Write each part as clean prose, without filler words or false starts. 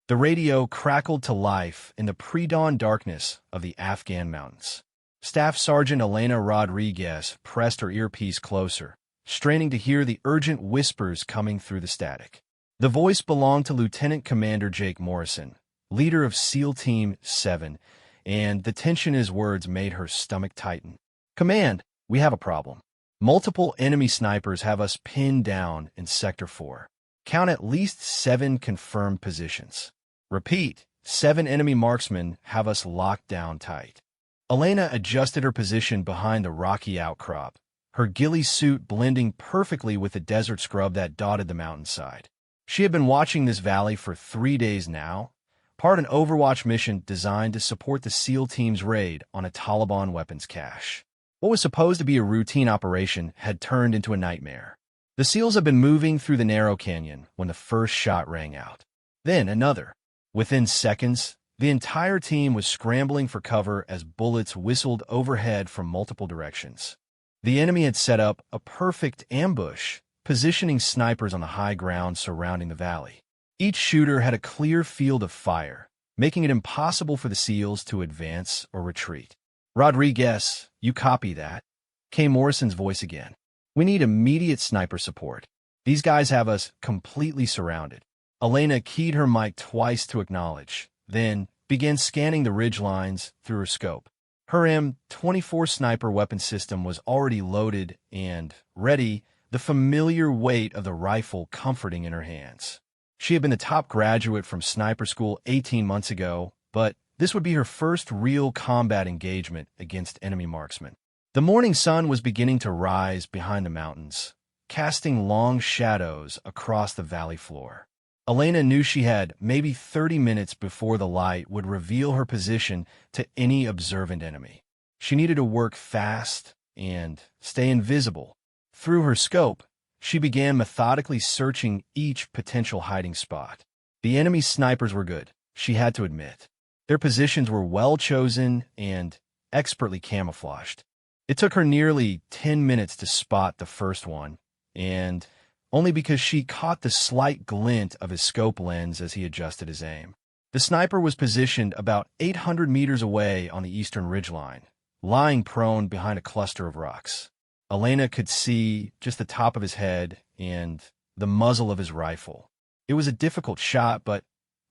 The radio crackled to life in the pre-dawn darkness of the Afghan mountains. Staff Sergeant Elena Rodriguez pressed her earpiece closer, straining to hear the urgent whispers coming through the static. The voice belonged to Lieutenant Commander Jake Morrison, leader of SEAL Team 7, and the tension in his words made her stomach tighten. "Command, we have a problem. Multiple enemy snipers have us pinned down in Sector 4. Count at least 7 confirmed positions. Repeat, 7 enemy marksmen have us locked down tight." Elena adjusted her position behind the rocky outcrop, her ghillie suit blending perfectly with the desert scrub that dotted the mountainside. She had been watching this valley for 3 days now, part an Overwatch mission designed to support the SEAL team's raid on a Taliban weapons cache. What was supposed to be a routine operation had turned into a nightmare. The SEALs had been moving through the narrow canyon when the first shot rang out. Then another. Within seconds, the entire team was scrambling for cover as bullets whistled overhead from multiple directions. The enemy had set up a perfect ambush, positioning snipers on the high ground surrounding the valley. Each shooter had a clear field of fire, making it impossible for the SEALs to advance or retreat. "Rodriguez, you copy that?" Came Morrison's voice again. "We need immediate sniper support. These guys have us completely surrounded." Elena keyed her mic twice to acknowledge, then began scanning the ridge lines through her scope. Her M24 sniper weapon system was already loaded and ready, the familiar weight of the rifle comforting in her hands. She had been the top graduate from sniper school 18 months ago, but this would be her first real combat engagement against enemy marksmen. The morning sun was beginning to rise behind the mountains, casting long shadows across the valley floor. Elena knew she had maybe 30 minutes before the light would reveal her position to any observant enemy. She needed to work fast and stay invisible. Through her scope, she began methodically searching each potential hiding spot. The enemy snipers were good, she had to admit. Their positions were well chosen and expertly camouflaged. It took her nearly 10 minutes to spot the first one, and only because she caught the slight glint of his scope lens as he adjusted his aim. The sniper was positioned about 800 meters away on the eastern ridgeline, lying prone behind a cluster of rocks. Elena could see just the top of his head and the muzzle of his rifle. It was a difficult shot, but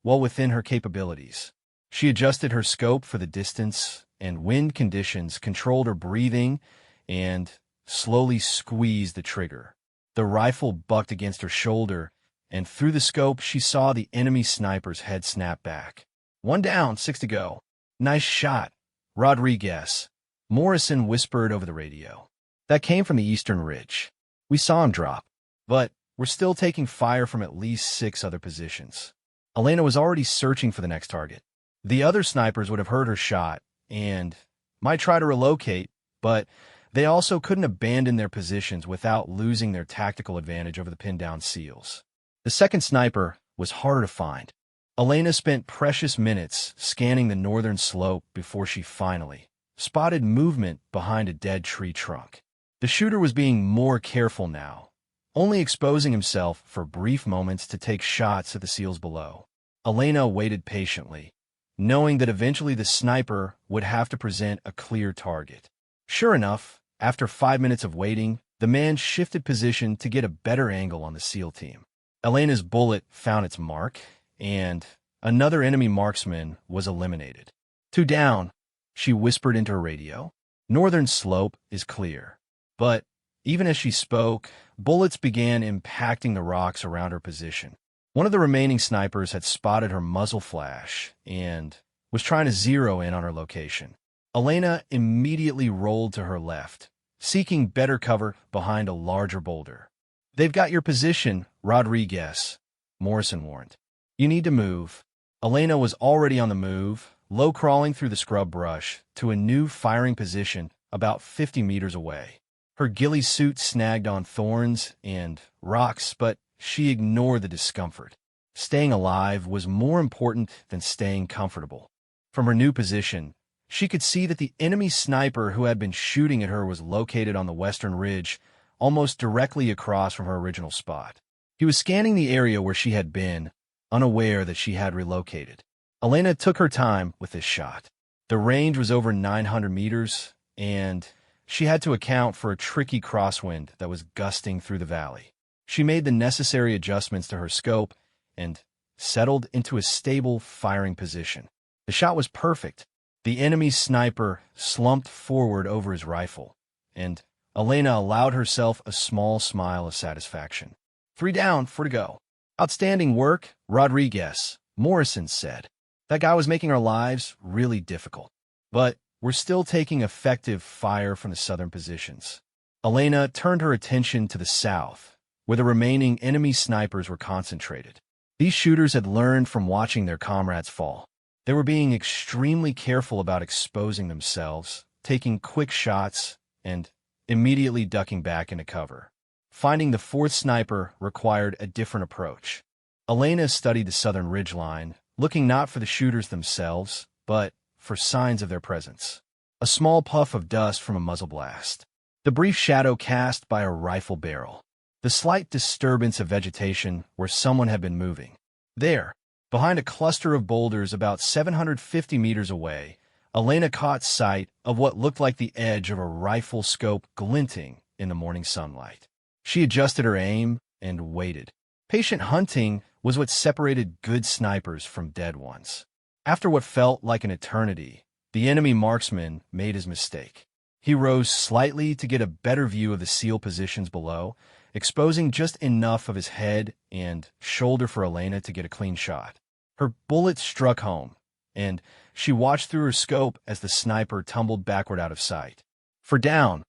well within her capabilities. She adjusted her scope for the distance and wind conditions, controlled her breathing, and slowly squeezed the trigger. The rifle bucked against her shoulder, and through the scope she saw the enemy sniper's head snap back. "One down, 6 to go. Nice shot, Rodriguez," Morrison whispered over the radio. "That came from the eastern ridge. We saw him drop, but we're still taking fire from at least 6 other positions." Elena was already searching for the next target. The other snipers would have heard her shot and might try to relocate, but they also couldn't abandon their positions without losing their tactical advantage over the pinned-down SEALs. The second sniper was harder to find. Elena spent precious minutes scanning the northern slope before she finally spotted movement behind a dead tree trunk. The shooter was being more careful now, only exposing himself for brief moments to take shots at the SEALs below. Elena waited patiently, knowing that eventually the sniper would have to present a clear target. Sure enough, after 5 minutes of waiting, the man shifted position to get a better angle on the SEAL team. Elena's bullet found its mark, and another enemy marksman was eliminated. "2 down," she whispered into her radio. "Northern slope is clear." But even as she spoke, bullets began impacting the rocks around her position. One of the remaining snipers had spotted her muzzle flash and was trying to zero in on her location. Elena immediately rolled to her left, seeking better cover behind a larger boulder. "They've got your position, Rodriguez," Morrison warned. "You need to move." Elena was already on the move, low-crawling through the scrub brush to a new firing position about 50 meters away. Her ghillie suit snagged on thorns and rocks, but she ignored the discomfort. Staying alive was more important than staying comfortable. From her new position, she could see that the enemy sniper who had been shooting at her was located on the western ridge, almost directly across from her original spot. He was scanning the area where she had been, unaware that she had relocated. Elena took her time with this shot. The range was over 900 meters, and she had to account for a tricky crosswind that was gusting through the valley. She made the necessary adjustments to her scope and settled into a stable firing position. The shot was perfect. The enemy sniper slumped forward over his rifle, and Elena allowed herself a small smile of satisfaction. 3 down, 4 to go. Outstanding work, Rodriguez, Morrison said. That guy was making our lives really difficult. But we're still taking effective fire from the southern positions. Elena turned her attention to the south, where the remaining enemy snipers were concentrated. These shooters had learned from watching their comrades fall. They were being extremely careful about exposing themselves, taking quick shots, and immediately ducking back into cover. Finding the fourth sniper required a different approach. Elena studied the southern ridgeline, looking not for the shooters themselves, but for signs of their presence. A small puff of dust from a muzzle blast. The brief shadow cast by a rifle barrel. The slight disturbance of vegetation where someone had been moving. There, behind a cluster of boulders about 750 meters away, Elena caught sight of what looked like the edge of a rifle scope glinting in the morning sunlight. She adjusted her aim and waited. Patient hunting was what separated good snipers from dead ones. After what felt like an eternity, the enemy marksman made his mistake. He rose slightly to get a better view of the SEAL positions below, exposing just enough of his head and shoulder for Elena to get a clean shot. Her bullet struck home, and she watched through her scope as the sniper tumbled backward out of sight. For down,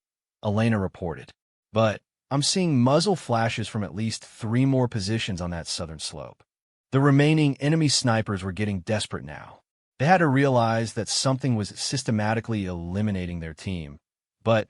Elena reported. But I'm seeing muzzle flashes from at least 3 more positions on that southern slope. The remaining enemy snipers were getting desperate now. They had to realize that something was systematically eliminating their team, but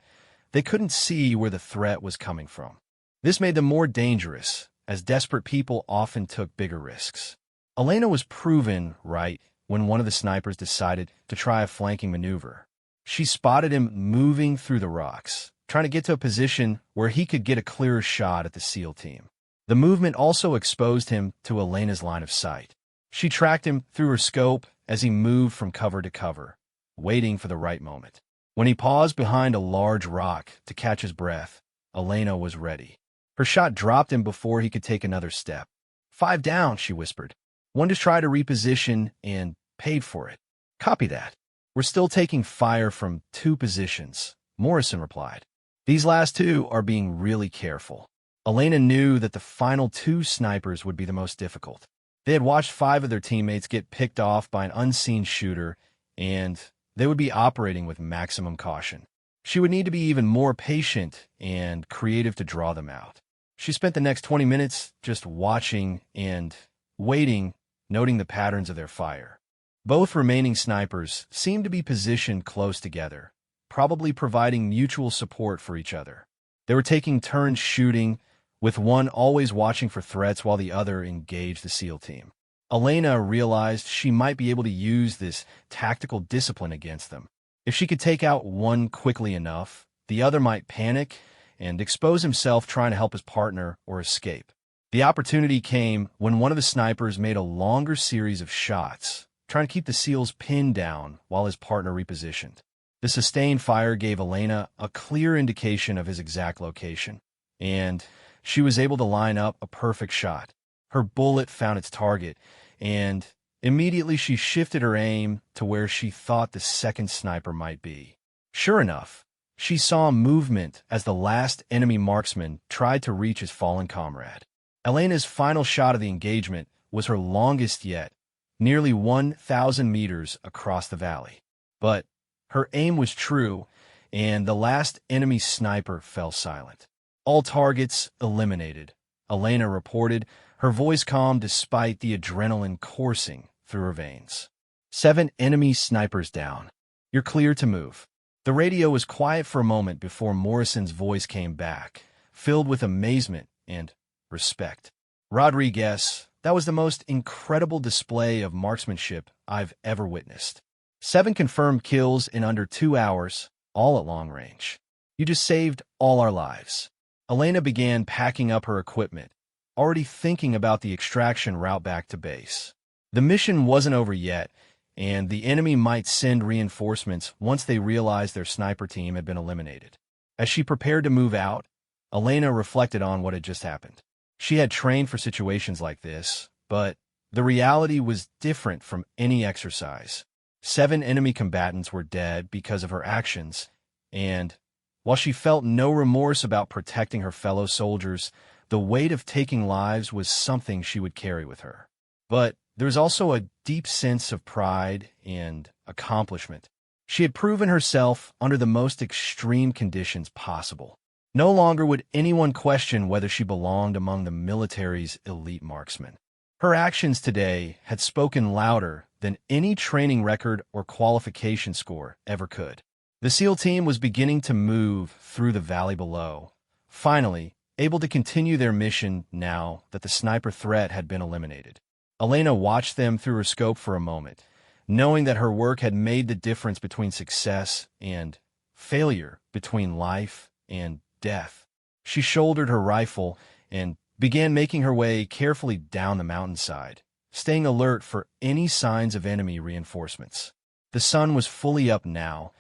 they couldn't see where the threat was coming from. This made them more dangerous, as desperate people often took bigger risks. Elena was proven right when one of the snipers decided to try a flanking maneuver. She spotted him moving through the rocks, trying to get to a position where he could get a clearer shot at the SEAL team. The movement also exposed him to Elena's line of sight. She tracked him through her scope as he moved from cover to cover, waiting for the right moment. When he paused behind a large rock to catch his breath, Elena was ready. Her shot dropped him before he could take another step. 5 down, she whispered. One to try to reposition and paid for it. Copy that. We're still taking fire from 2 positions, Morrison replied. These last 2 are being really careful. Elena knew that the final 2 snipers would be the most difficult. They had watched 5 of their teammates get picked off by an unseen shooter, and they would be operating with maximum caution. She would need to be even more patient and creative to draw them out. She spent the next 20 minutes just watching and waiting, noting the patterns of their fire. Both remaining snipers seemed to be positioned close together, probably providing mutual support for each other. They were taking turns shooting, with one always watching for threats while the other engaged the SEAL team. Elena realized she might be able to use this tactical discipline against them. If she could take out one quickly enough, the other might panic and expose himself trying to help his partner or escape. The opportunity came when one of the snipers made a longer series of shots, trying to keep the SEALs pinned down while his partner repositioned. The sustained fire gave Elena a clear indication of his exact location, and she was able to line up a perfect shot. Her bullet found its target, and immediately she shifted her aim to where she thought the second sniper might be. Sure enough, she saw movement as the last enemy marksman tried to reach his fallen comrade. Elena's final shot of the engagement was her longest yet, nearly 1,000 meters across the valley. But her aim was true, and the last enemy sniper fell silent. All targets eliminated, Elena reported, her voice calm despite the adrenaline coursing through her veins. 7 enemy snipers down. You're clear to move. The radio was quiet for a moment before Morrison's voice came back, filled with amazement and respect. Rodriguez, that was the most incredible display of marksmanship I've ever witnessed. 7 confirmed kills in under 2 hours, all at long range. You just saved all our lives. Elena began packing up her equipment, already thinking about the extraction route back to base. The mission wasn't over yet, and the enemy might send reinforcements once they realized their sniper team had been eliminated. As she prepared to move out, Elena reflected on what had just happened. She had trained for situations like this, but the reality was different from any exercise. 7 enemy combatants were dead because of her actions, and while she felt no remorse about protecting her fellow soldiers, the weight of taking lives was something she would carry with her. But there was also a deep sense of pride and accomplishment. She had proven herself under the most extreme conditions possible. No longer would anyone question whether she belonged among the military's elite marksmen. Her actions today had spoken louder than any training record or qualification score ever could. The SEAL team was beginning to move through the valley below, finally able to continue their mission now that the sniper threat had been eliminated. Elena watched them through her scope for a moment, knowing that her work had made the difference between success and failure, between life and death. She shouldered her rifle and began making her way carefully down the mountainside, staying alert for any signs of enemy reinforcements. The sun was fully up now,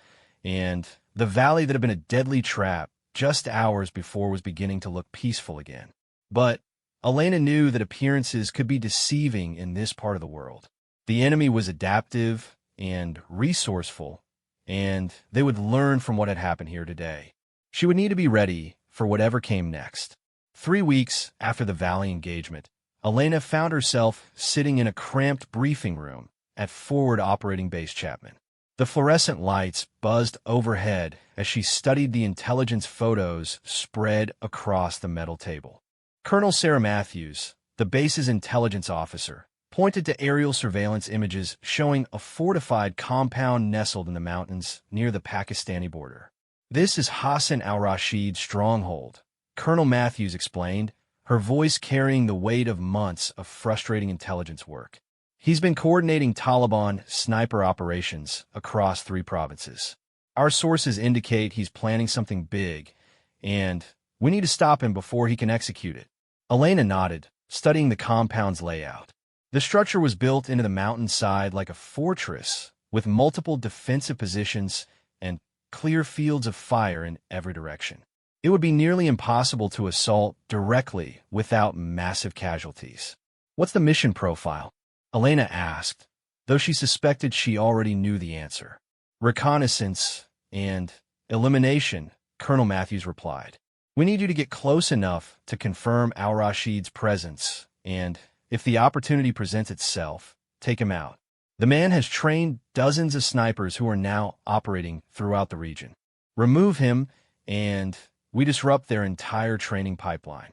and the valley that had been a deadly trap just hours before was beginning to look peaceful again. But Elena knew that appearances could be deceiving in this part of the world. The enemy was adaptive and resourceful, and they would learn from what had happened here today. She would need to be ready for whatever came next. 3 weeks after the valley engagement, Elena found herself sitting in a cramped briefing room at Forward Operating Base Chapman. The fluorescent lights buzzed overhead as she studied the intelligence photos spread across the metal table. Colonel Sarah Matthews, the base's intelligence officer, pointed to aerial surveillance images showing a fortified compound nestled in the mountains near the Pakistani border. "This is Hassan al-Rashid's stronghold," Colonel Matthews explained, her voice carrying the weight of months of frustrating intelligence work. "He's been coordinating Taliban sniper operations across 3 provinces. Our sources indicate he's planning something big, and we need to stop him before he can execute it." Elena nodded, studying the compound's layout. The structure was built into the mountainside like a fortress, with multiple defensive positions and clear fields of fire in every direction. It would be nearly impossible to assault directly without massive casualties. "What's the mission profile?" Elena asked, though she suspected she already knew the answer. "Reconnaissance and elimination," Colonel Matthews replied. "We need you to get close enough to confirm al-Rashid's presence, and if the opportunity presents itself, take him out. The man has trained dozens of snipers who are now operating throughout the region. Remove him, and we disrupt their entire training pipeline."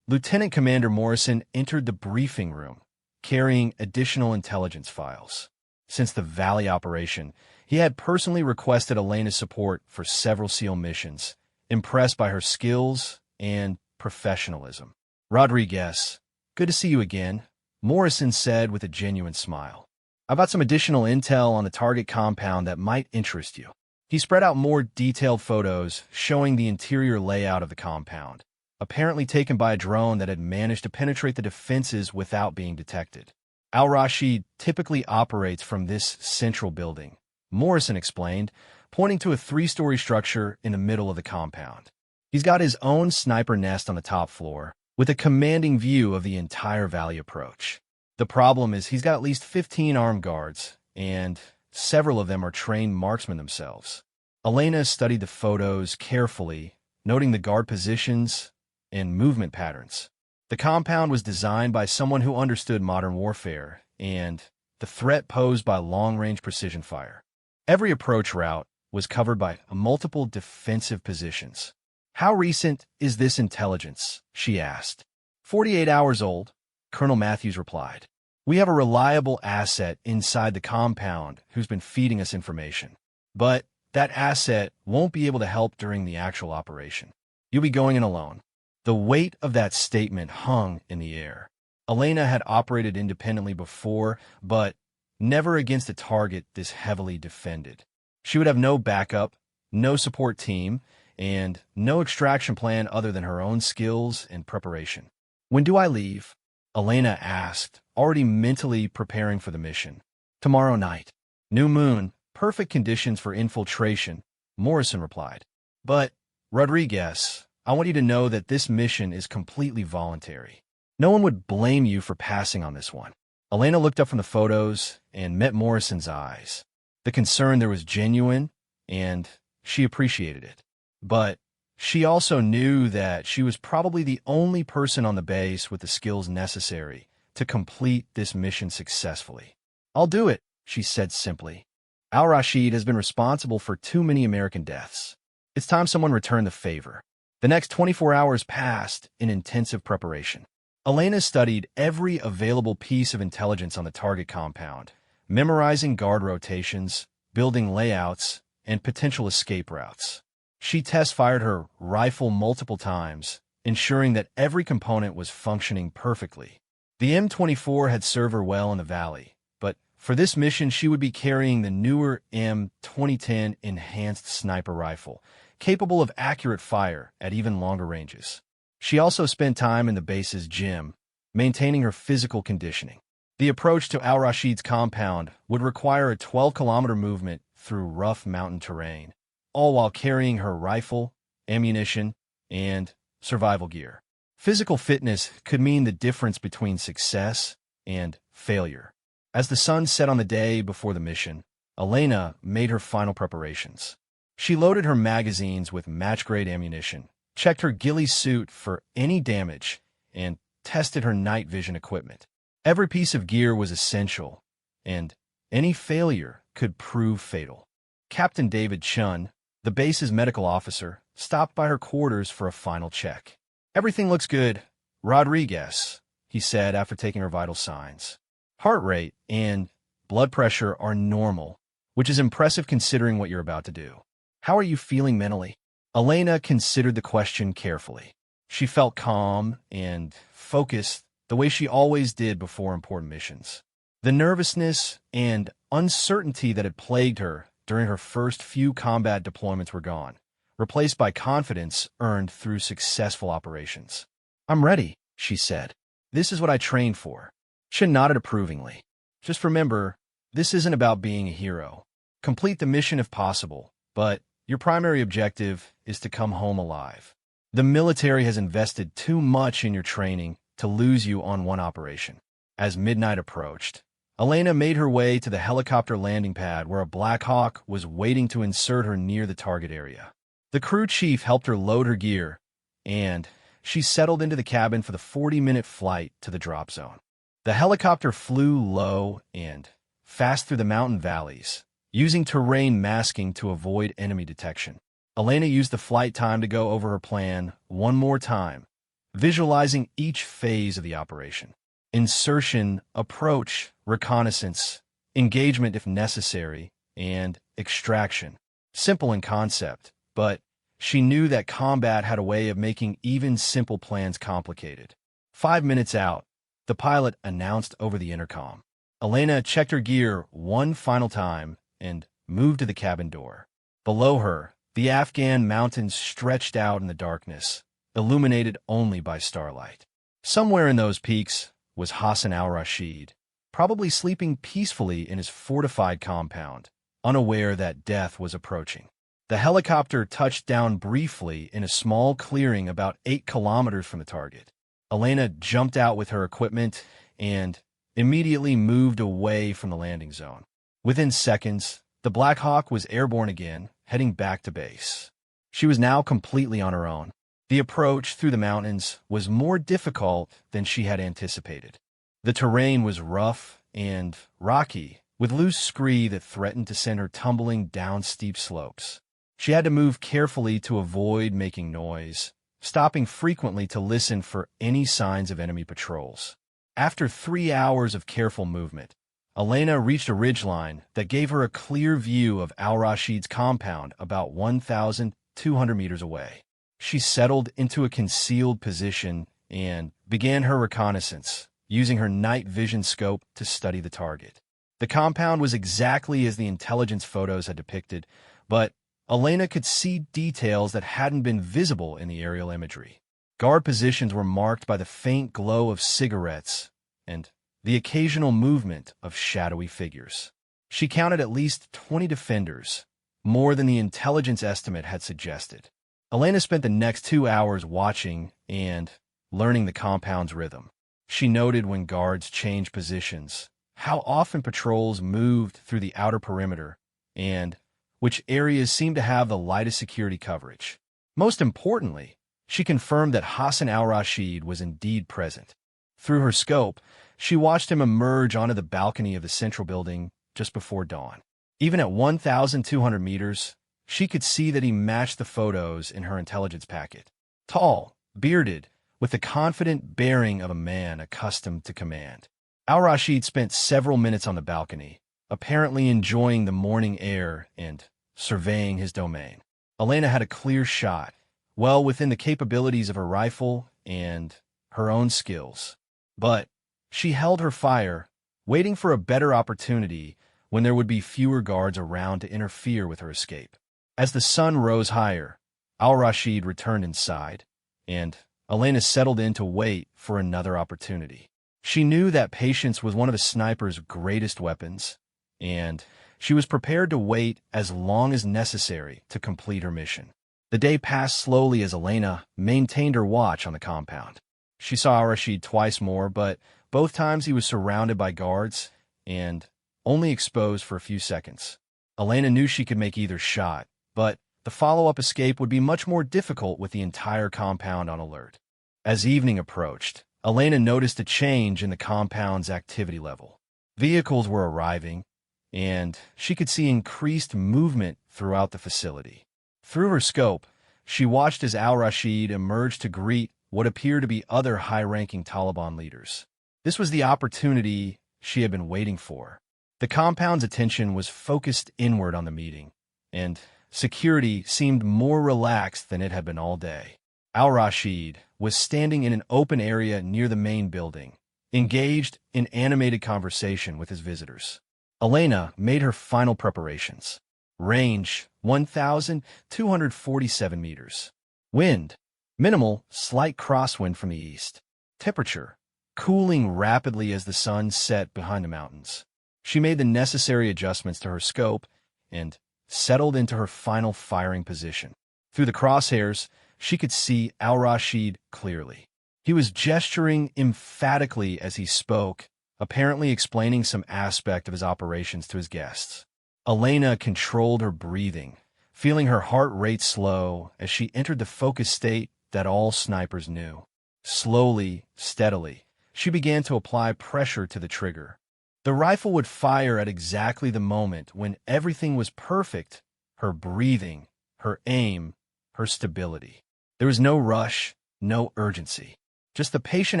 Lieutenant Commander Morrison entered the briefing room, carrying additional intelligence files. Since the Valley operation, he had personally requested Elena's support for several SEAL missions, impressed by her skills and professionalism. "Rodriguez, good to see you again," Morrison said with a genuine smile. "I've got some additional intel on the target compound that might interest you." He spread out more detailed photos showing the interior layout of the compound, apparently taken by a drone that had managed to penetrate the defenses without being detected. "Al-Rashid typically operates from this central building," Morrison explained, pointing to a 3-story structure in the middle of the compound. "He's got his own sniper nest on the top floor, with a commanding view of the entire valley approach. The problem is he's got at least 15 armed guards, and several of them are trained marksmen themselves." Elena studied the photos carefully, noting the guard positions and movement patterns. The compound was designed by someone who understood modern warfare and the threat posed by long-range precision fire. Every approach route was covered by multiple defensive positions. "How recent is this intelligence?" she asked. 48 hours old, Colonel Matthews replied. "We have a reliable asset inside the compound who's been feeding us information. But that asset won't be able to help during the actual operation. You'll be going in alone." The weight of that statement hung in the air. Elena had operated independently before, but never against a target this heavily defended. She would have no backup, no support team, and no extraction plan other than her own skills and preparation. "When do I leave?" Elena asked, already mentally preparing for the mission. "Tomorrow night. New moon, perfect conditions for infiltration," Morrison replied. "But, Rodriguez, I want you to know that this mission is completely voluntary. No one would blame you for passing on this one." Elena looked up from the photos and met Morrison's eyes. The concern there was genuine, and she appreciated it. But she also knew that she was probably the only person on the base with the skills necessary to complete this mission successfully. "I'll do it," she said simply. "Al-Rashid has been responsible for too many American deaths. It's time someone returned the favor." The next 24 hours passed in intensive preparation. Elena studied every available piece of intelligence on the target compound, memorizing guard rotations, building layouts, and potential escape routes. She test-fired her rifle multiple times, ensuring that every component was functioning perfectly. The M24 had served her well in the valley, but for this mission she would be carrying the newer M2010 enhanced sniper rifle, capable of accurate fire at even longer ranges. She also spent time in the base's gym, maintaining her physical conditioning. The approach to Al-Rashid's compound would require a 12-kilometer movement through rough mountain terrain, all while carrying her rifle, ammunition, and survival gear. Physical fitness could mean the difference between success and failure. As the sun set on the day before the mission, Elena made her final preparations. She loaded her magazines with match-grade ammunition, checked her ghillie suit for any damage, and tested her night vision equipment. Every piece of gear was essential, and any failure could prove fatal. Captain David Chun, the base's medical officer, stopped by her quarters for a final check. "Everything looks good, Rodriguez," he said after taking her vital signs. "Heart rate and blood pressure are normal, which is impressive considering what you're about to do. How are you feeling mentally?" Elena considered the question carefully. She felt calm and focused the way she always did before important missions. The nervousness and uncertainty that had plagued her during her first few combat deployments were gone, replaced by confidence earned through successful operations. "I'm ready," she said. "This is what I trained for." Chen nodded approvingly. "Just remember, this isn't about being a hero. Complete the mission if possible, but your primary objective is to come home alive. The military has invested too much in your training to lose you on one operation." As midnight approached, Elena made her way to the helicopter landing pad where a Black Hawk was waiting to insert her near the target area. The crew chief helped her load her gear, and she settled into the cabin for the 40-minute flight to the drop zone. The helicopter flew low and fast through the mountain valleys, using terrain masking to avoid enemy detection. Elena used the flight time to go over her plan one more time, visualizing each phase of the operation: insertion, approach, reconnaissance, engagement if necessary, and extraction. Simple in concept, but she knew that combat had a way of making even simple plans complicated. 5 minutes out, the pilot announced over the intercom. Elena checked her gear one final time and moved to the cabin door. Below her, the Afghan mountains stretched out in the darkness, illuminated only by starlight. Somewhere in those peaks was Hassan al-Rashid, probably sleeping peacefully in his fortified compound, unaware that death was approaching. The helicopter touched down briefly in a small clearing about 8 kilometers from the target. Elena jumped out with her equipment and immediately moved away from the landing zone. Within seconds, the Black Hawk was airborne again, heading back to base. She was now completely on her own. The approach through the mountains was more difficult than she had anticipated. The terrain was rough and rocky, with loose scree that threatened to send her tumbling down steep slopes. She had to move carefully to avoid making noise, stopping frequently to listen for any signs of enemy patrols. After 3 hours of careful movement, Elena reached a ridgeline that gave her a clear view of al-Rashid's compound about 1,200 meters away. She settled into a concealed position and began her reconnaissance, using her night vision scope to study the target. The compound was exactly as the intelligence photos had depicted, but Elena could see details that hadn't been visible in the aerial imagery. Guard positions were marked by the faint glow of cigarettes and the occasional movement of shadowy figures. She counted at least 20 defenders, more than the intelligence estimate had suggested. Elena spent the next 2 hours watching and learning the compound's rhythm. She noted when guards changed positions, how often patrols moved through the outer perimeter, and which areas seemed to have the lightest security coverage. Most importantly, she confirmed that Hassan al-Rashid was indeed present. Through her scope, she watched him emerge onto the balcony of the central building just before dawn. Even at 1,200 meters, she could see that he matched the photos in her intelligence packet. Tall, bearded, with the confident bearing of a man accustomed to command. Al-Rashid spent several minutes on the balcony, apparently enjoying the morning air and surveying his domain. Elena had a clear shot, well within the capabilities of her rifle and her own skills. But she held her fire, waiting for a better opportunity when there would be fewer guards around to interfere with her escape. As the sun rose higher, Al-Rashid returned inside, and Elena settled in to wait for another opportunity. She knew that patience was one of the sniper's greatest weapons, and she was prepared to wait as long as necessary to complete her mission. The day passed slowly as Elena maintained her watch on the compound. She saw Al-Rashid twice more, but both times he was surrounded by guards and only exposed for a few seconds. Elena knew she could make either shot, but the follow-up escape would be much more difficult with the entire compound on alert. As evening approached, Elena noticed a change in the compound's activity level. Vehicles were arriving, and she could see increased movement throughout the facility. Through her scope, she watched as Al-Rashid emerged to greet what appeared to be other high-ranking Taliban leaders. This was the opportunity she had been waiting for. The compound's attention was focused inward on the meeting, and security seemed more relaxed than it had been all day. Al-Rashid was standing in an open area near the main building, engaged in animated conversation with his visitors. Elena made her final preparations. Range, 1,247 meters. Wind, minimal, slight crosswind from the east. Temperature, cooling rapidly as the sun set behind the mountains. She made the necessary adjustments to her scope and settled into her final firing position. Through the crosshairs, she could see Al-Rashid clearly. He was gesturing emphatically as he spoke, apparently explaining some aspect of his operations to his guests. Elena controlled her breathing, feeling her heart rate slow as she entered the focused state that all snipers knew. Slowly, steadily, she began to apply pressure to the trigger. The rifle would fire at exactly the moment when everything was perfect: her breathing, her aim, her stability. There was no rush, no urgency, just the patient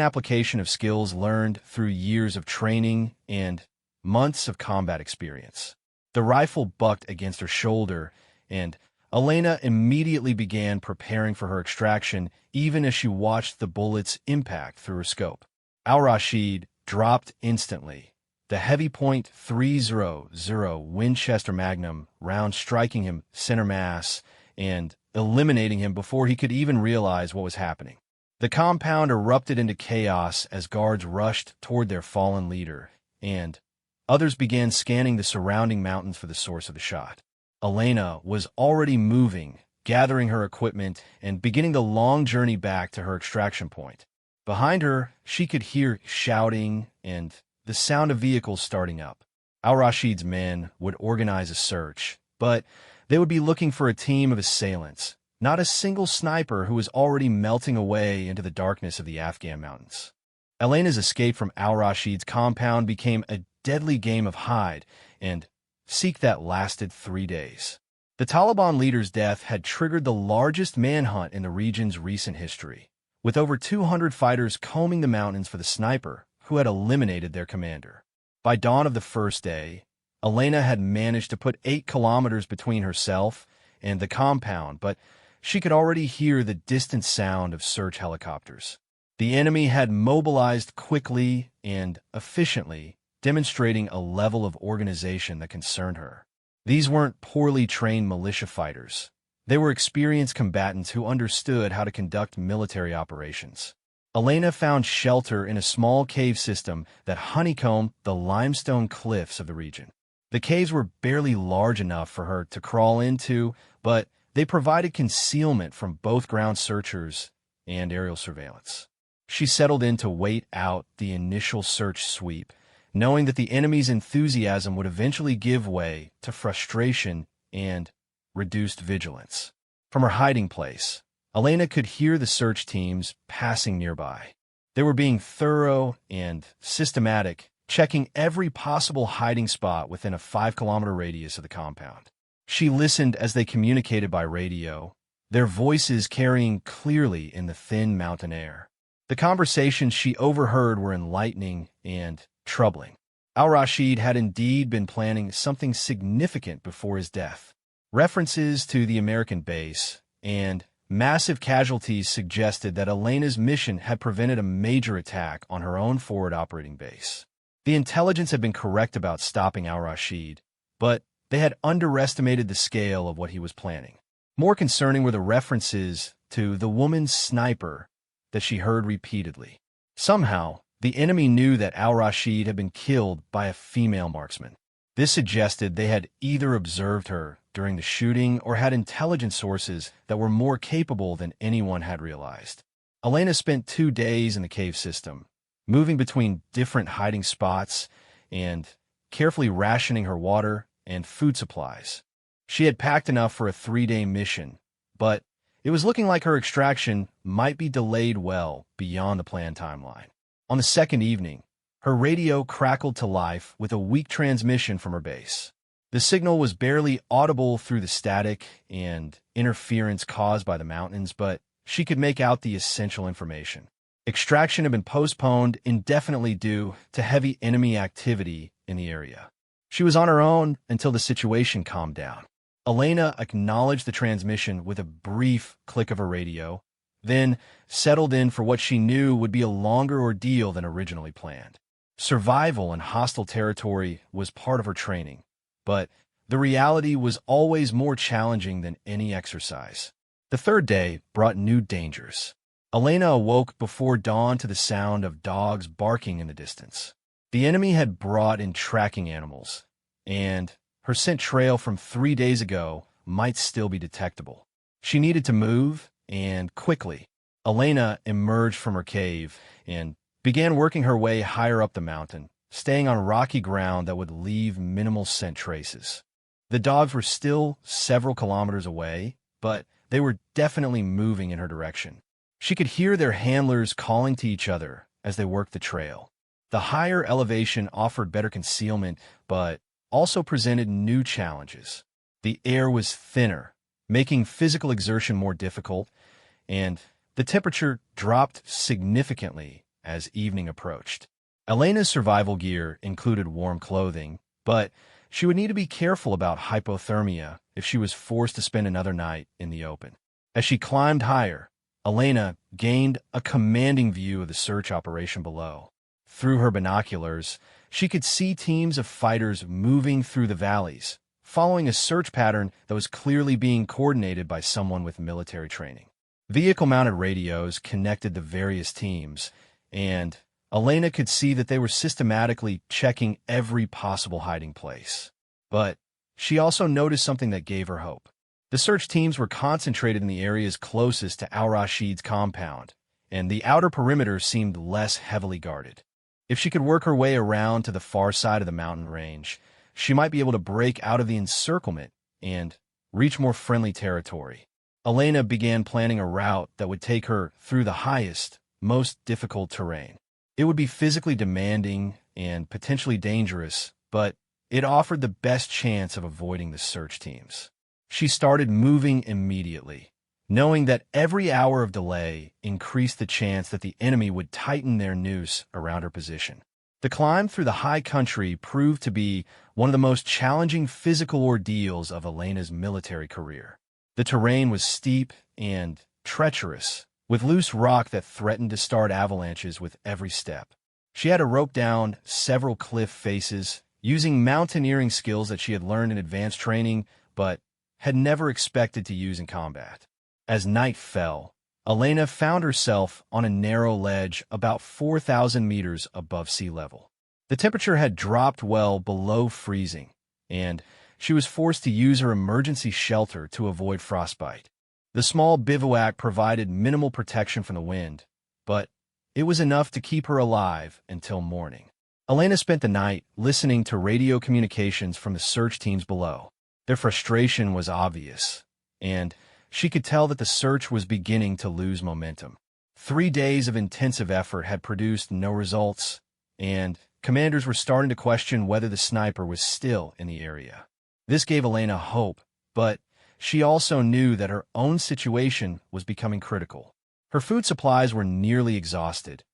application of skills learned through years of training and months of combat experience. The rifle bucked against her shoulder, and Elena immediately began preparing for her extraction, even as she watched the bullets impact through her scope. Al-Rashid dropped instantly, the heavy .300 Winchester Magnum round striking him center mass and eliminating him before he could even realize what was happening. The compound erupted into chaos as guards rushed toward their fallen leader, and others began scanning the surrounding mountains for the source of the shot. Elena was already moving, gathering her equipment, and beginning the long journey back to her extraction point. Behind her, she could hear shouting and the sound of vehicles starting up. Al-Rashid's men would organize a search, but they would be looking for a team of assailants, not a single sniper who was already melting away into the darkness of the Afghan mountains. Elena's escape from Al-Rashid's compound became a deadly game of hide and seek that lasted 3 days. The Taliban leader's death had triggered the largest manhunt in the region's recent history, with over 200 fighters combing the mountains for the sniper who had eliminated their commander. By dawn of the first day, Elena had managed to put 8 kilometers between herself and the compound, but she could already hear the distant sound of search helicopters. The enemy had mobilized quickly and efficiently, demonstrating a level of organization that concerned her. These weren't poorly trained militia fighters. They were experienced combatants who understood how to conduct military operations. Elena found shelter in a small cave system that honeycombed the limestone cliffs of the region. The caves were barely large enough for her to crawl into, but they provided concealment from both ground searchers and aerial surveillance. She settled in to wait out the initial search sweep, knowing that the enemy's enthusiasm would eventually give way to frustration and reduced vigilance. From her hiding place, Elena could hear the search teams passing nearby. They were being thorough and systematic, checking every possible hiding spot within a 5-kilometer radius of the compound. She listened as they communicated by radio, their voices carrying clearly in the thin mountain air. The conversations she overheard were enlightening and troubling. Al-Rashid had indeed been planning something significant before his death. References to the American base and massive casualties suggested that Elena's mission had prevented a major attack on her own forward operating base. The intelligence had been correct about stopping Al-Rashid, but they had underestimated the scale of what he was planning. More concerning were the references to the woman's sniper that she heard repeatedly. Somehow, the enemy knew that Al-Rashid had been killed by a female marksman. This suggested they had either observed her during the shooting or had intelligence sources that were more capable than anyone had realized. Elena spent 2 days in the cave system, moving between different hiding spots and carefully rationing her water and food supplies. She had packed enough for a 3-day mission, but it was looking like her extraction might be delayed well beyond the planned timeline. On the second evening, her radio crackled to life with a weak transmission from her base. The signal was barely audible through the static and interference caused by the mountains, but she could make out the essential information. Extraction had been postponed indefinitely due to heavy enemy activity in the area. She was on her own until the situation calmed down. Elena acknowledged the transmission with a brief click of her radio, then settled in for what she knew would be a longer ordeal than originally planned. Survival in hostile territory was part of her training, but the reality was always more challenging than any exercise. The third day brought new dangers. Elena awoke before dawn to the sound of dogs barking in the distance. The enemy had brought in tracking animals, and her scent trail from 3 days ago might still be detectable. She needed to move, and quickly. Elena emerged from her cave and began working her way higher up the mountain, staying on rocky ground that would leave minimal scent traces. The dogs were still several kilometers away, but they were definitely moving in her direction. She could hear their handlers calling to each other as they worked the trail. The higher elevation offered better concealment, but also presented new challenges. The air was thinner, making physical exertion more difficult, and the temperature dropped significantly as evening approached. Elena's survival gear included warm clothing, but she would need to be careful about hypothermia if she was forced to spend another night in the open. As she climbed higher, Elena gained a commanding view of the search operation below. Through her binoculars, she could see teams of fighters moving through the valleys, following a search pattern that was clearly being coordinated by someone with military training. Vehicle-mounted radios connected the various teams, and Elena could see that they were systematically checking every possible hiding place. But she also noticed something that gave her hope. The search teams were concentrated in the areas closest to Al-Rashid's compound, and the outer perimeter seemed less heavily guarded. If she could work her way around to the far side of the mountain range, she might be able to break out of the encirclement and reach more friendly territory. Elena began planning a route that would take her through the highest, most difficult terrain. It would be physically demanding and potentially dangerous, but it offered the best chance of avoiding the search teams. She started moving immediately, knowing that every hour of delay increased the chance that the enemy would tighten their noose around her position. The climb through the high country proved to be one of the most challenging physical ordeals of Elena's military career. The terrain was steep and treacherous, with loose rock that threatened to start avalanches with every step. She had to rope down several cliff faces, using mountaineering skills that she had learned in advanced training, but had never expected to use in combat. As night fell, Elena found herself on a narrow ledge about 4,000 meters above sea level. The temperature had dropped well below freezing, and she was forced to use her emergency shelter to avoid frostbite. The small bivouac provided minimal protection from the wind, but it was enough to keep her alive until morning. Elena spent the night listening to radio communications from the search teams below. Their frustration was obvious, and she could tell that the search was beginning to lose momentum. 3 days of intensive effort had produced no results, and commanders were starting to question whether the sniper was still in the area. This gave Elena hope, but she also knew that her own situation was becoming critical. Her food supplies were nearly exhausted,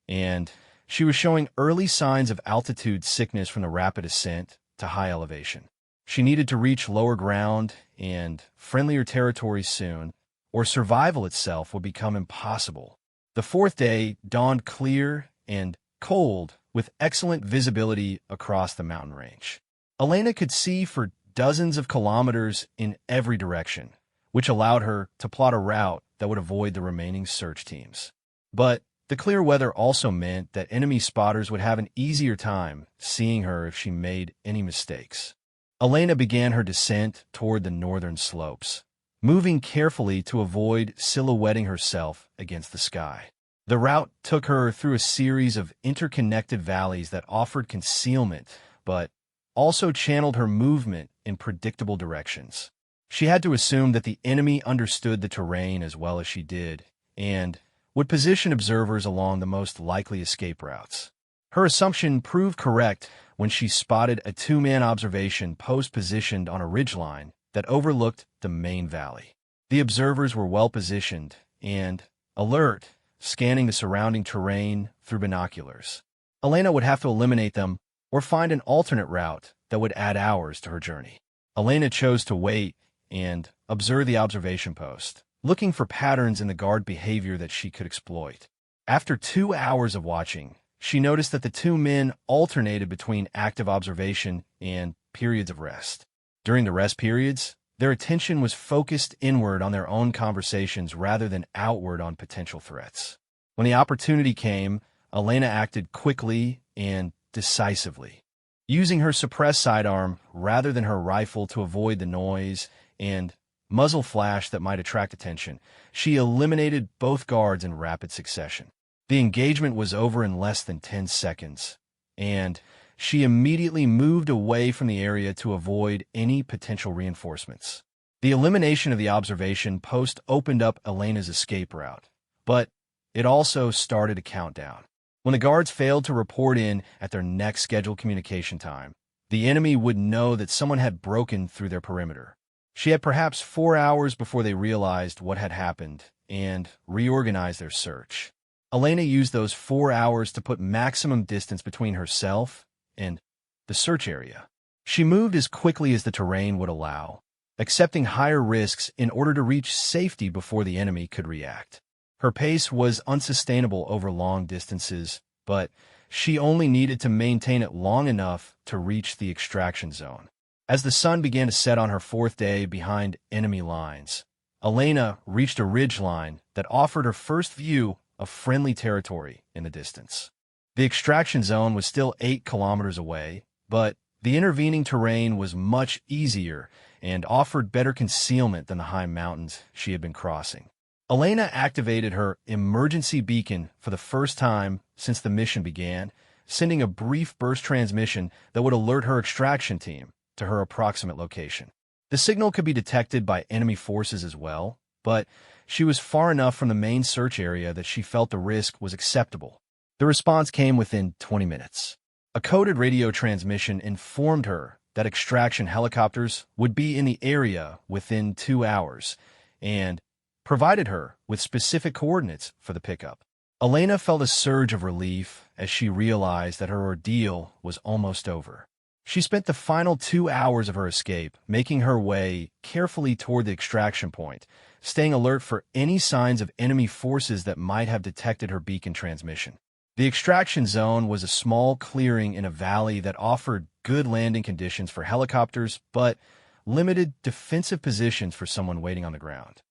and she was showing early signs of altitude sickness from the rapid ascent to high elevation. She needed to reach lower ground and friendlier territory soon, or survival itself would become impossible. The fourth day dawned clear and cold, with excellent visibility across the mountain range. Elena could see for dozens of kilometers in every direction, which allowed her to plot a route that would avoid the remaining search teams. But the clear weather also meant that enemy spotters would have an easier time seeing her if she made any mistakes. Elena began her descent toward the northern slopes, moving carefully to avoid silhouetting herself against the sky. The route took her through a series of interconnected valleys that offered concealment, but also channeled her movement in predictable directions. She had to assume that the enemy understood the terrain as well as she did, and would position observers along the most likely escape routes. Her assumption proved correct when she spotted a 2-man observation post positioned on a ridgeline that overlooked the main valley. The observers were well positioned and alert, scanning the surrounding terrain through binoculars. Elena would have to eliminate them or find an alternate route that would add hours to her journey. Elena chose to wait and observe the observation post, looking for patterns in the guard behavior that she could exploit. After 2 hours of watching, she noticed that the 2 men alternated between active observation and periods of rest. During the rest periods, their attention was focused inward on their own conversations rather than outward on potential threats. When the opportunity came, Elena acted quickly and decisively, using her suppressed sidearm rather than her rifle to avoid the noise and muzzle flash that might attract attention. She eliminated both guards in rapid succession. The engagement was over in less than 10 seconds, and she immediately moved away from the area to avoid any potential reinforcements. The elimination of the observation post opened up Elena's escape route, but it also started a countdown. When the guards failed to report in at their next scheduled communication time, the enemy would know that someone had broken through their perimeter. She had perhaps 4 hours before they realized what had happened and reorganized their search. Elena used those 4 hours to put maximum distance between herself and the search area. She moved as quickly as the terrain would allow, accepting higher risks in order to reach safety before the enemy could react. Her pace was unsustainable over long distances, but she only needed to maintain it long enough to reach the extraction zone. As the sun began to set on her 4th day behind enemy lines, Elena reached a ridgeline that offered her first view of friendly territory in the distance. The extraction zone was still 8 kilometers away, but the intervening terrain was much easier and offered better concealment than the high mountains she had been crossing. Elena activated her emergency beacon for the first time since the mission began, sending a brief burst transmission that would alert her extraction team to her approximate location. The signal could be detected by enemy forces as well, but she was far enough from the main search area that she felt the risk was acceptable. The response came within 20 minutes. A coded radio transmission informed her that extraction helicopters would be in the area within 2 hours and provided her with specific coordinates for the pickup. Elena felt a surge of relief as she realized that her ordeal was almost over. She spent the final 2 hours of her escape making her way carefully toward the extraction point, staying alert for any signs of enemy forces that might have detected her beacon transmission. The extraction zone was a small clearing in a valley that offered good landing conditions for helicopters, but limited defensive positions for someone waiting on the ground.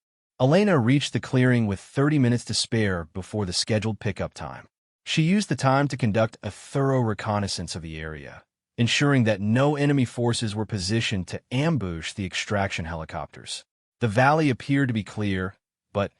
Elena reached the clearing with 30 minutes to spare before the scheduled pickup time. She used the time to conduct a thorough reconnaissance of the area, ensuring that no enemy forces were positioned to ambush the extraction helicopters. The valley appeared to be clear, but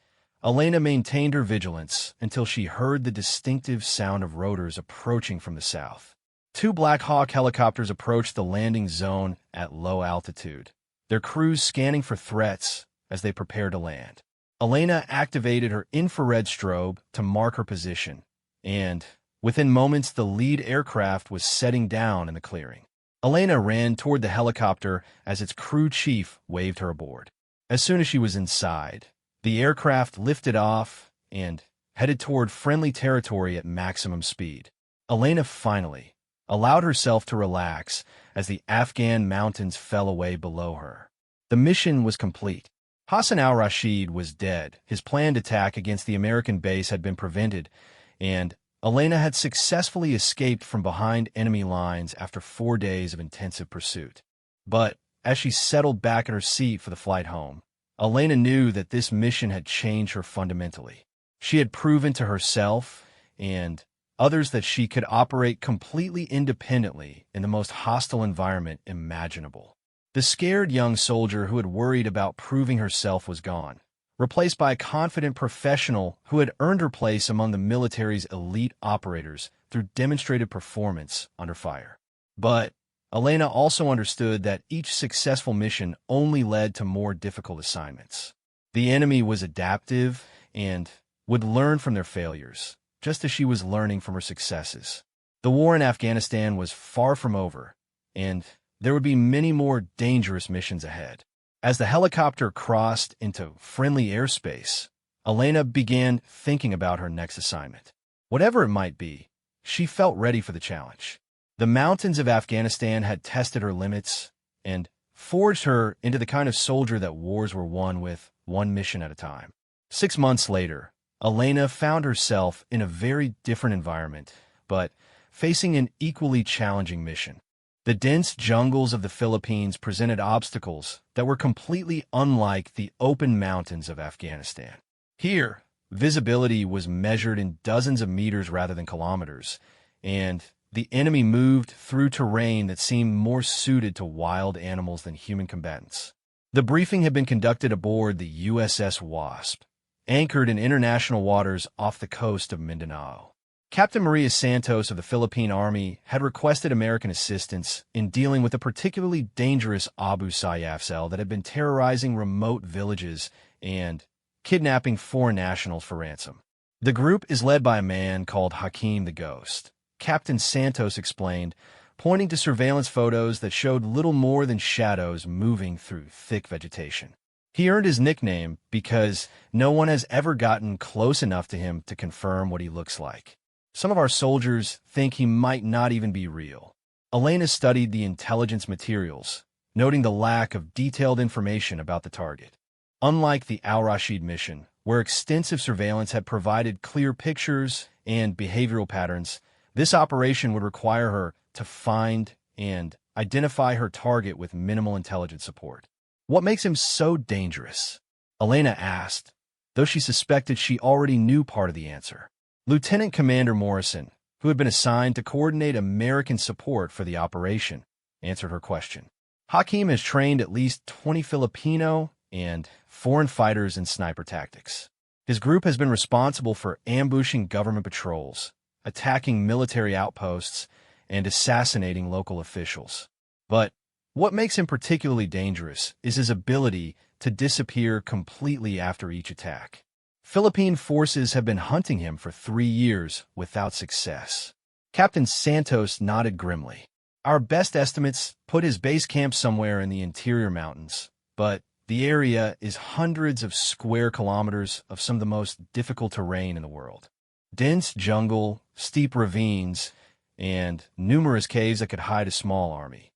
Elena maintained her vigilance until she heard the distinctive sound of rotors approaching from the south. Two Black Hawk helicopters approached the landing zone at low altitude, their crews scanning for threats as they prepared to land. Elena activated her infrared strobe to mark her position, and within moments the lead aircraft was setting down in the clearing. Elena ran toward the helicopter as its crew chief waved her aboard. As soon as she was inside, the aircraft lifted off and headed toward friendly territory at maximum speed. Elena finally allowed herself to relax as the Afghan mountains fell away below her. The mission was complete. Hassan al-Rashid was dead. His planned attack against the American base had been prevented, and Elena had successfully escaped from behind enemy lines after 4 days of intensive pursuit. But as she settled back in her seat for the flight home, Elena knew that this mission had changed her fundamentally. She had proven to herself and others that she could operate completely independently in the most hostile environment imaginable. The scared young soldier who had worried about proving herself was gone, replaced by a confident professional who had earned her place among the military's elite operators through demonstrated performance under fire. But Elena also understood that each successful mission only led to more difficult assignments. The enemy was adaptive and would learn from their failures, just as she was learning from her successes. The war in Afghanistan was far from over, and there would be many more dangerous missions ahead. As the helicopter crossed into friendly airspace, Elena began thinking about her next assignment. Whatever it might be, she felt ready for the challenge. The mountains of Afghanistan had tested her limits and forged her into the kind of soldier that wars were won with one mission at a time. 6 months later, Elena found herself in a very different environment, but facing an equally challenging mission. The dense jungles of the Philippines presented obstacles that were completely unlike the open mountains of Afghanistan. Here, visibility was measured in dozens of meters rather than kilometers, and the enemy moved through terrain that seemed more suited to wild animals than human combatants. The briefing had been conducted aboard the USS Wasp, anchored in international waters off the coast of Mindanao. Captain Maria Santos of the Philippine Army had requested American assistance in dealing with a particularly dangerous Abu Sayyaf cell that had been terrorizing remote villages and kidnapping foreign nationals for ransom. The group is led by a man called Hakim the Ghost, Captain Santos explained, pointing to surveillance photos that showed little more than shadows moving through thick vegetation. He earned his nickname because no one has ever gotten close enough to him to confirm what he looks like. Some of our soldiers think he might not even be real. Elena studied the intelligence materials, noting the lack of detailed information about the target. Unlike the Al-Rashid mission, where extensive surveillance had provided clear pictures and behavioral patterns, this operation would require her to find and identify her target with minimal intelligence support. What makes him so dangerous? Elena asked, though she suspected she already knew part of the answer. Lieutenant Commander Morrison, who had been assigned to coordinate American support for the operation, answered her question. Hakim has trained at least 20 Filipino and foreign fighters in sniper tactics. His group has been responsible for ambushing government patrols, attacking military outposts, and assassinating local officials. But what makes him particularly dangerous is his ability to disappear completely after each attack. Philippine forces have been hunting him for 3 years without success. Captain Santos nodded grimly. Our best estimates put his base camp somewhere in the interior mountains, but the area is hundreds of square kilometers of some of the most difficult terrain in the world. Dense jungle, steep ravines, and numerous caves that could hide a small army.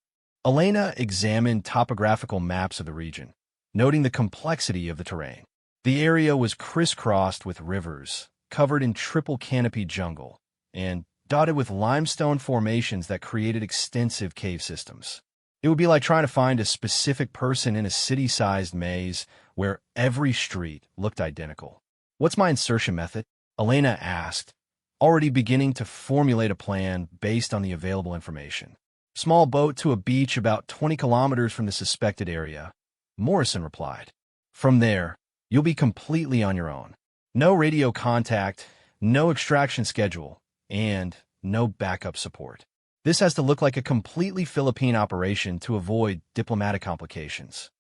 Elena examined topographical maps of the region, noting the complexity of the terrain. The area was crisscrossed with rivers, covered in triple canopy jungle, and dotted with limestone formations that created extensive cave systems. It would be like trying to find a specific person in a city-sized maze where every street looked identical. "What's my insertion method?" Elena asked, already beginning to formulate a plan based on the available information. "Small boat to a beach about 20 kilometers from the suspected area," Morrison replied. "From there, you'll be completely on your own. No radio contact, no extraction schedule, and no backup support. This has to look like a completely Philippine operation to avoid diplomatic complications."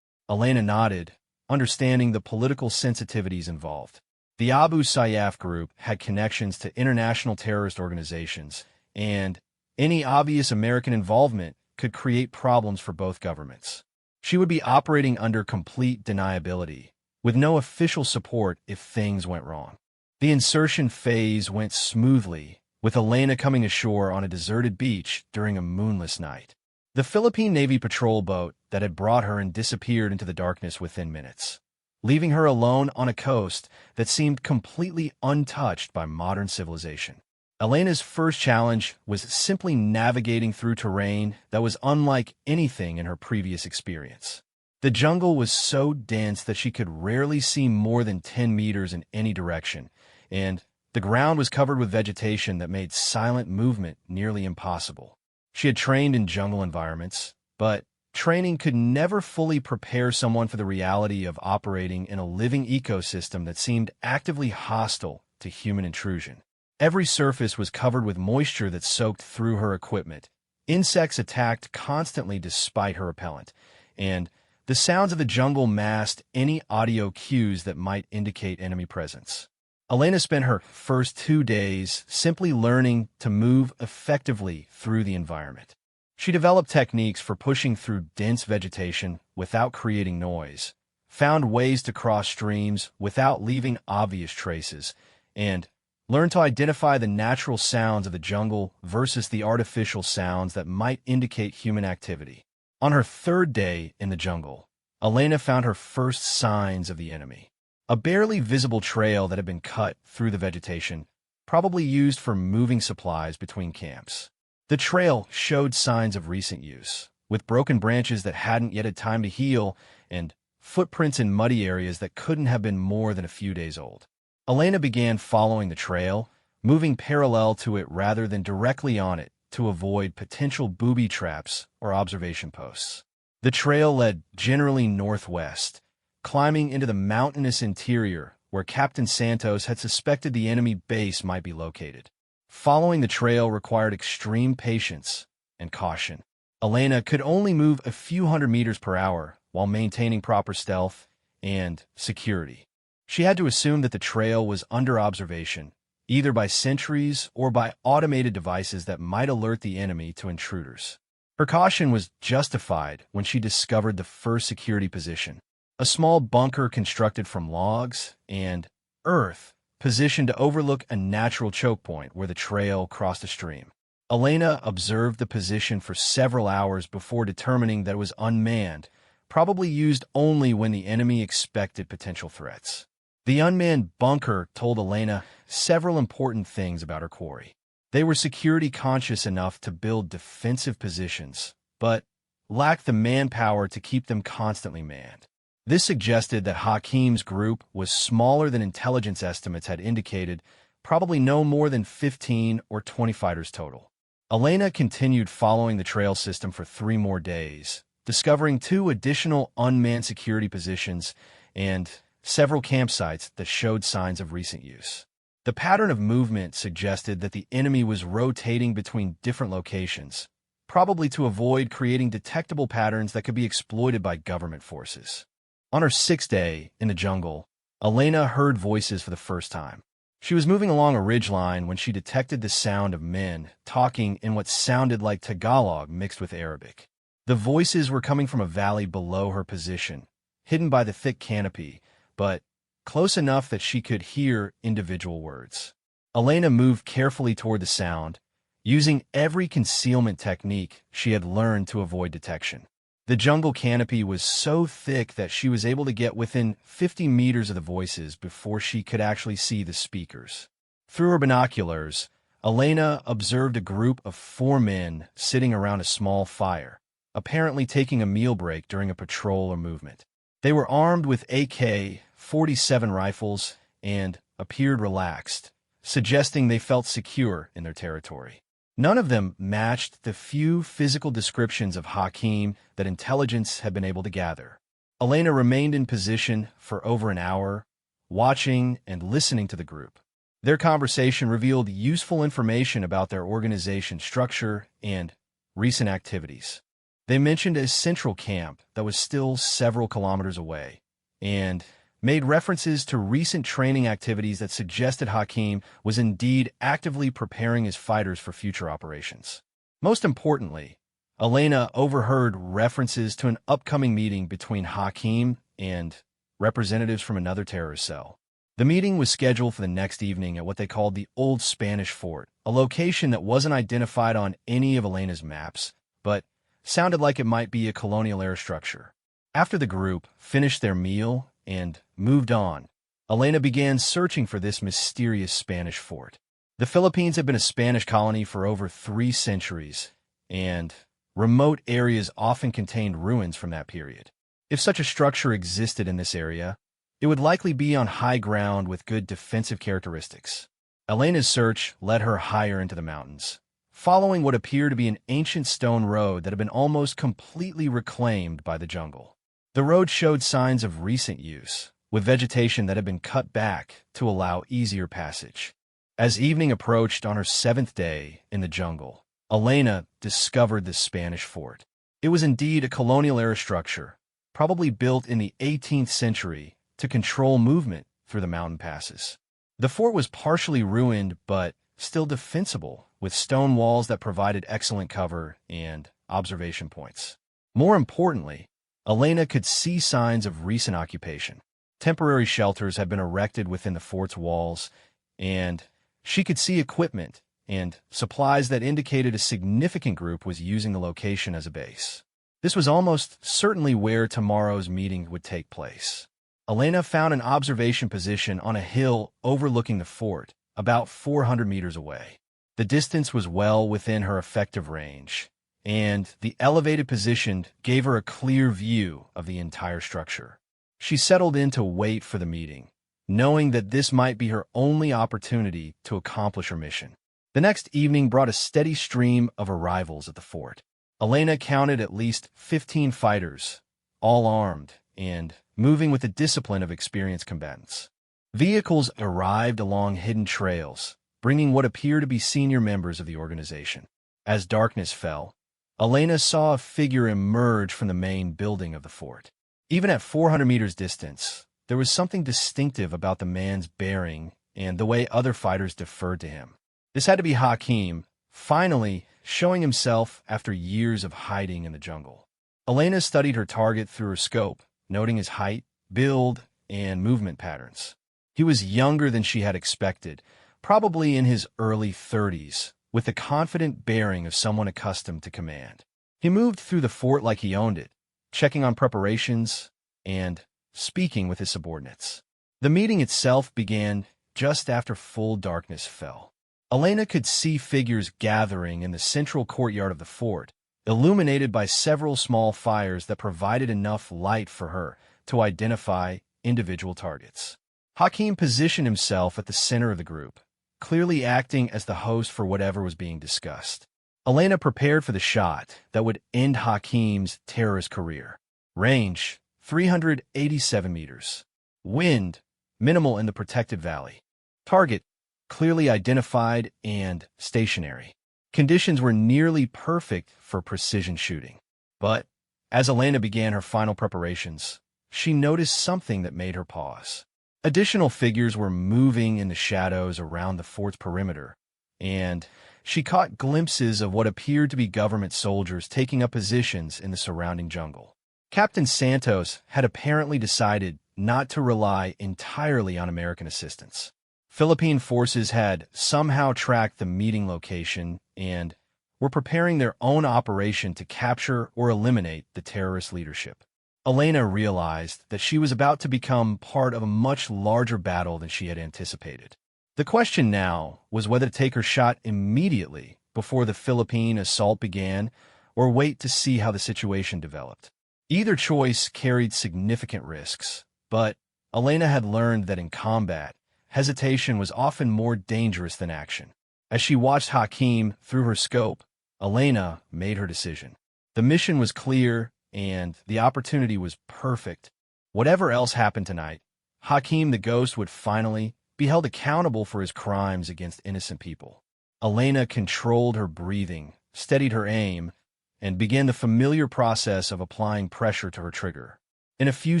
Elena nodded, understanding the political sensitivities involved. The Abu Sayyaf group had connections to international terrorist organizations, and any obvious American involvement could create problems for both governments. She would be operating under complete deniability, with no official support if things went wrong. The insertion phase went smoothly, with Elena coming ashore on a deserted beach during a moonless night. The Philippine Navy patrol boat that had brought her and disappeared into the darkness within minutes, leaving her alone on a coast that seemed completely untouched by modern civilization. Elena's first challenge was simply navigating through terrain that was unlike anything in her previous experience. The jungle was so dense that she could rarely see more than 10 meters in any direction, and the ground was covered with vegetation that made silent movement nearly impossible. She had trained in jungle environments, but training could never fully prepare someone for the reality of operating in a living ecosystem that seemed actively hostile to human intrusion. Every surface was covered with moisture that soaked through her equipment. Insects attacked constantly despite her repellent, and the sounds of the jungle masked any audio cues that might indicate enemy presence. Elena spent her first 2 days simply learning to move effectively through the environment. She developed techniques for pushing through dense vegetation without creating noise, found ways to cross streams without leaving obvious traces, and learned to identify the natural sounds of the jungle versus the artificial sounds that might indicate human activity. On her 3rd day in the jungle, Elena found her first signs of the enemy. A barely visible trail that had been cut through the vegetation, probably used for moving supplies between camps. The trail showed signs of recent use, with broken branches that hadn't yet had time to heal and footprints in muddy areas that couldn't have been more than a few days old. Elena began following the trail, moving parallel to it rather than directly on it to avoid potential booby traps or observation posts. The trail led generally northwest, climbing into the mountainous interior where Captain Santos had suspected the enemy base might be located. Following the trail required extreme patience and caution. Elena could only move a few hundred meters per hour while maintaining proper stealth and security. She had to assume that the trail was under observation, either by sentries or by automated devices that might alert the enemy to intruders. Her caution was justified when she discovered the first security position, a small bunker constructed from logs and earth, positioned to overlook a natural choke point where the trail crossed a stream. Elena observed the position for several hours before determining that it was unmanned, probably used only when the enemy expected potential threats. The unmanned bunker told Elena several important things about her quarry. They were security conscious enough to build defensive positions, but lacked the manpower to keep them constantly manned. This suggested that Hakim's group was smaller than intelligence estimates had indicated, probably no more than 15 or 20 fighters total. Elena continued following the trail system for 3 more days, discovering 2 additional unmanned security positions and several campsites that showed signs of recent use. The pattern of movement suggested that the enemy was rotating between different locations, probably to avoid creating detectable patterns that could be exploited by government forces. On her 6th day in the jungle, Elena heard voices for the first time. She was moving along a ridgeline when she detected the sound of men talking in what sounded like Tagalog mixed with Arabic. The voices were coming from a valley below her position, hidden by the thick canopy, but close enough that she could hear individual words. Elena moved carefully toward the sound, using every concealment technique she had learned to avoid detection. The jungle canopy was so thick that she was able to get within 50 meters of the voices before she could actually see the speakers. Through her binoculars, Elena observed a group of 4 men sitting around a small fire, apparently taking a meal break during a patrol or movement. They were armed with AK-47 rifles and appeared relaxed, suggesting they felt secure in their territory. None of them matched the few physical descriptions of Hakim that intelligence had been able to gather. Elena remained in position for over an hour, watching and listening to the group. Their conversation revealed useful information about their organization's structure and recent activities. They mentioned a central camp that was still several kilometers away, and made references to recent training activities that suggested Hakim was indeed actively preparing his fighters for future operations. Most importantly, Elena overheard references to an upcoming meeting between Hakim and representatives from another terrorist cell. The meeting was scheduled for the next evening at what they called the Old Spanish Fort, a location that wasn't identified on any of Elena's maps, but sounded like it might be a colonial-era structure. After the group finished their meal and moved on, Elena began searching for this mysterious Spanish fort. The Philippines had been a Spanish colony for over 3 centuries, and remote areas often contained ruins from that period. If such a structure existed in this area, it would likely be on high ground with good defensive characteristics. Elena's search led her higher into the mountains, following what appeared to be an ancient stone road that had been almost completely reclaimed by the jungle. The road showed signs of recent use, with vegetation that had been cut back to allow easier passage. As evening approached on her 7th day in the jungle, Elena discovered the Spanish fort. It was indeed a colonial-era structure, probably built in the 18th century to control movement through the mountain passes. The fort was partially ruined but still defensible, with stone walls that provided excellent cover and observation points. More importantly, Elena could see signs of recent occupation. Temporary shelters had been erected within the fort's walls, and she could see equipment and supplies that indicated a significant group was using the location as a base. This was almost certainly where tomorrow's meeting would take place. Elena found an observation position on a hill overlooking the fort, about 400 meters away. The distance was well within her effective range, and the elevated position gave her a clear view of the entire structure. She settled in to wait for the meeting, knowing that this might be her only opportunity to accomplish her mission. The next evening brought a steady stream of arrivals at the fort. Elena counted at least 15 fighters, all armed and moving with the discipline of experienced combatants. Vehicles arrived along hidden trails, bringing what appeared to be senior members of the organization. As darkness fell, Elena saw a figure emerge from the main building of the fort. Even at 400 meters distance, there was something distinctive about the man's bearing and the way other fighters deferred to him. This had to be Hakim, finally showing himself after years of hiding in the jungle. Elena studied her target through her scope, noting his height, build, and movement patterns. He was younger than she had expected, probably in his early 30s, with the confident bearing of someone accustomed to command. He moved through the fort like he owned it, checking on preparations and speaking with his subordinates. The meeting itself began just after full darkness fell. Elena could see figures gathering in the central courtyard of the fort, illuminated by several small fires that provided enough light for her to identify individual targets. Hakim positioned himself at the center of the group, clearly acting as the host for whatever was being discussed. Elena prepared for the shot that would end Hakim's terrorist career. Range, 387 meters. Wind, minimal in the protected valley. Target, clearly identified and stationary. Conditions were nearly perfect for precision shooting. But as Elena began her final preparations, she noticed something that made her pause. Additional figures were moving in the shadows around the fort's perimeter, and she caught glimpses of what appeared to be government soldiers taking up positions in the surrounding jungle. Captain Santos had apparently decided not to rely entirely on American assistance. Philippine forces had somehow tracked the meeting location and were preparing their own operation to capture or eliminate the terrorist leadership. Elena realized that she was about to become part of a much larger battle than she had anticipated. The question now was whether to take her shot immediately before the Philippine assault began, or wait to see how the situation developed. Either choice carried significant risks, but Elena had learned that in combat, hesitation was often more dangerous than action. As she watched Hakim through her scope, Elena made her decision. The mission was clear, and the opportunity was perfect. Whatever else happened tonight, Hakim the Ghost would finally be held accountable for his crimes against innocent people. Elena controlled her breathing, steadied her aim, and began the familiar process of applying pressure to her trigger. In a few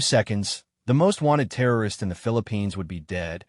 seconds, the most wanted terrorist in the Philippines would be dead,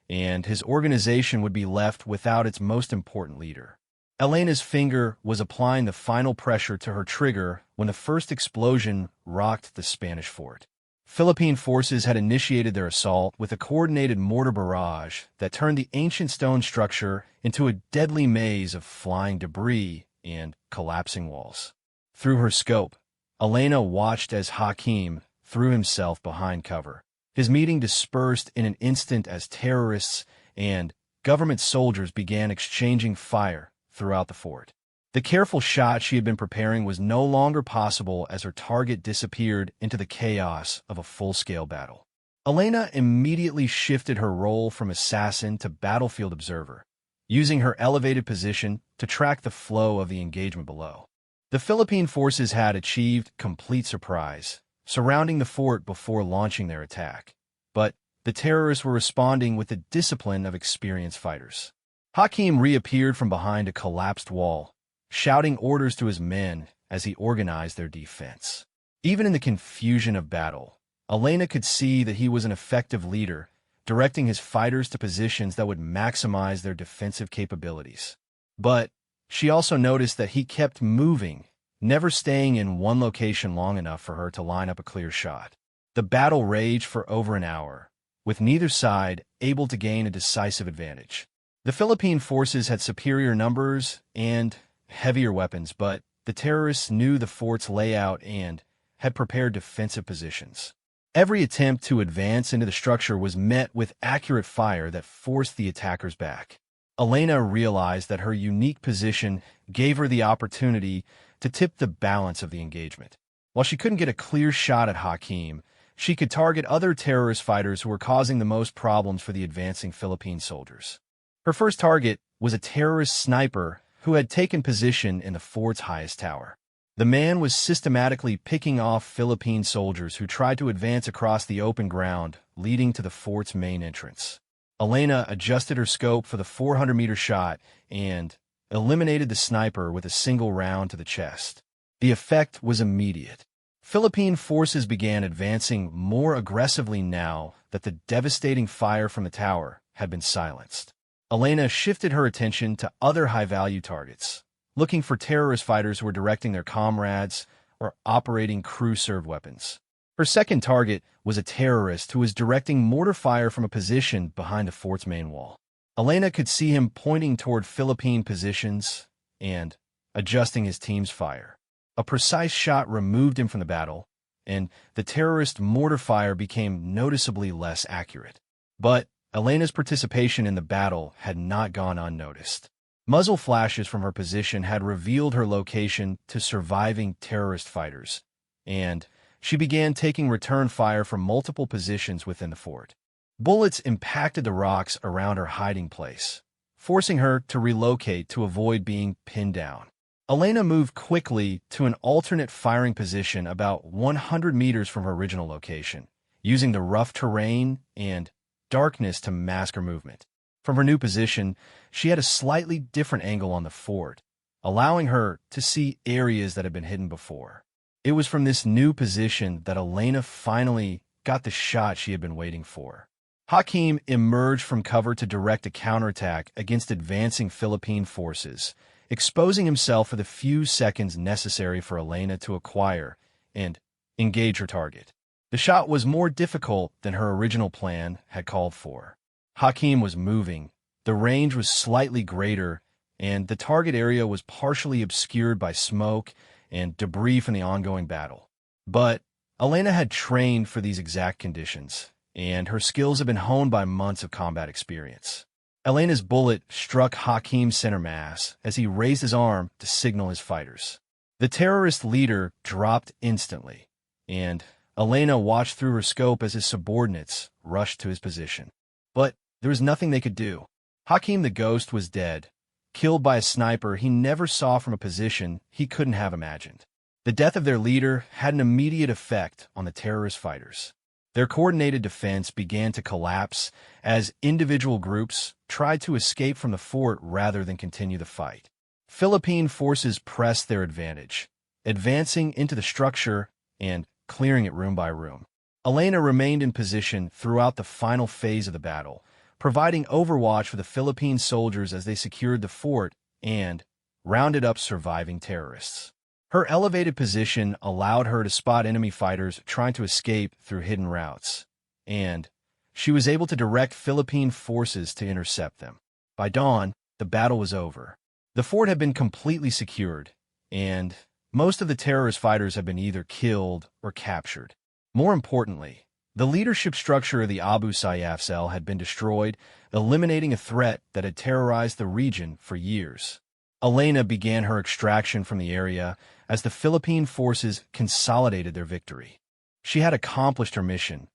and his organization would be left without its most important leader. Elena's finger was applying the final pressure to her trigger when the first explosion rocked the Spanish fort. Philippine forces had initiated their assault with a coordinated mortar barrage that turned the ancient stone structure into a deadly maze of flying debris and collapsing walls. Through her scope, Elena watched as Hakim threw himself behind cover. His meeting dispersed in an instant as terrorists and government soldiers began exchanging fire throughout the fort. The careful shot she had been preparing was no longer possible as her target disappeared into the chaos of a full-scale battle. Elena immediately shifted her role from assassin to battlefield observer, using her elevated position to track the flow of the engagement below. The Philippine forces had achieved complete surprise, surrounding the fort before launching their attack. But the terrorists were responding with the discipline of experienced fighters. Hakim reappeared from behind a collapsed wall, shouting orders to his men as he organized their defense. Even in the confusion of battle, Elena could see that he was an effective leader, directing his fighters to positions that would maximize their defensive capabilities. But she also noticed that he kept moving, never staying in one location long enough for her to line up a clear shot. The battle raged for over an hour, with neither side able to gain a decisive advantage. The Philippine forces had superior numbers and heavier weapons, but the terrorists knew the fort's layout and had prepared defensive positions. Every attempt to advance into the structure was met with accurate fire that forced the attackers back. Elena realized that her unique position gave her the opportunity to tip the balance of the engagement. While she couldn't get a clear shot at Hakim, she could target other terrorist fighters who were causing the most problems for the advancing Philippine soldiers. Her first target was a terrorist sniper who had taken position in the fort's highest tower. The man was systematically picking off Philippine soldiers who tried to advance across the open ground leading to the fort's main entrance. Elena adjusted her scope for the 400-meter shot and eliminated the sniper with a single round to the chest. The effect was immediate. Philippine forces began advancing more aggressively now that the devastating fire from the tower had been silenced. Elena shifted her attention to other high-value targets, looking for terrorist fighters who were directing their comrades or operating crew-served weapons. Her second target was a terrorist who was directing mortar fire from a position behind the fort's main wall. Elena could see him pointing toward Philippine positions and adjusting his team's fire. A precise shot removed him from the battle, and the terrorist mortar fire became noticeably less accurate. But Elena's participation in the battle had not gone unnoticed. Muzzle flashes from her position had revealed her location to surviving terrorist fighters, and she began taking return fire from multiple positions within the fort. Bullets impacted the rocks around her hiding place, forcing her to relocate to avoid being pinned down. Elena moved quickly to an alternate firing position about 100 meters from her original location, using the rough terrain and darkness to mask her movement. From her new position, she had a slightly different angle on the fort, allowing her to see areas that had been hidden before. It was from this new position that Elena finally got the shot she had been waiting for. Hakim emerged from cover to direct a counterattack against advancing Philippine forces, exposing himself for the few seconds necessary for Elena to acquire and engage her target. The shot was more difficult than her original plan had called for. Hakim was moving, the range was slightly greater, and the target area was partially obscured by smoke and debris from the ongoing battle. But Elena had trained for these exact conditions, and her skills had been honed by months of combat experience. Elena's bullet struck Hakim's center mass as he raised his arm to signal his fighters. The terrorist leader dropped instantly, and Elena watched through her scope as his subordinates rushed to his position. But there was nothing they could do. Hakim the Ghost was dead, killed by a sniper he never saw from a position he couldn't have imagined. The death of their leader had an immediate effect on the terrorist fighters. Their coordinated defense began to collapse as individual groups tried to escape from the fort rather than continue the fight. Philippine forces pressed their advantage, advancing into the structure and clearing it room by room. Elena remained in position throughout the final phase of the battle, providing overwatch for the Philippine soldiers as they secured the fort and rounded up surviving terrorists. Her elevated position allowed her to spot enemy fighters trying to escape through hidden routes, and she was able to direct Philippine forces to intercept them. By dawn, the battle was over. The fort had been completely secured, and most of the terrorist fighters had been either killed or captured. More importantly, the leadership structure of the Abu Sayyaf cell had been destroyed, eliminating a threat that had terrorized the region for years. Elena began her extraction from the area as the Philippine forces consolidated their victory. She had accomplished her mission,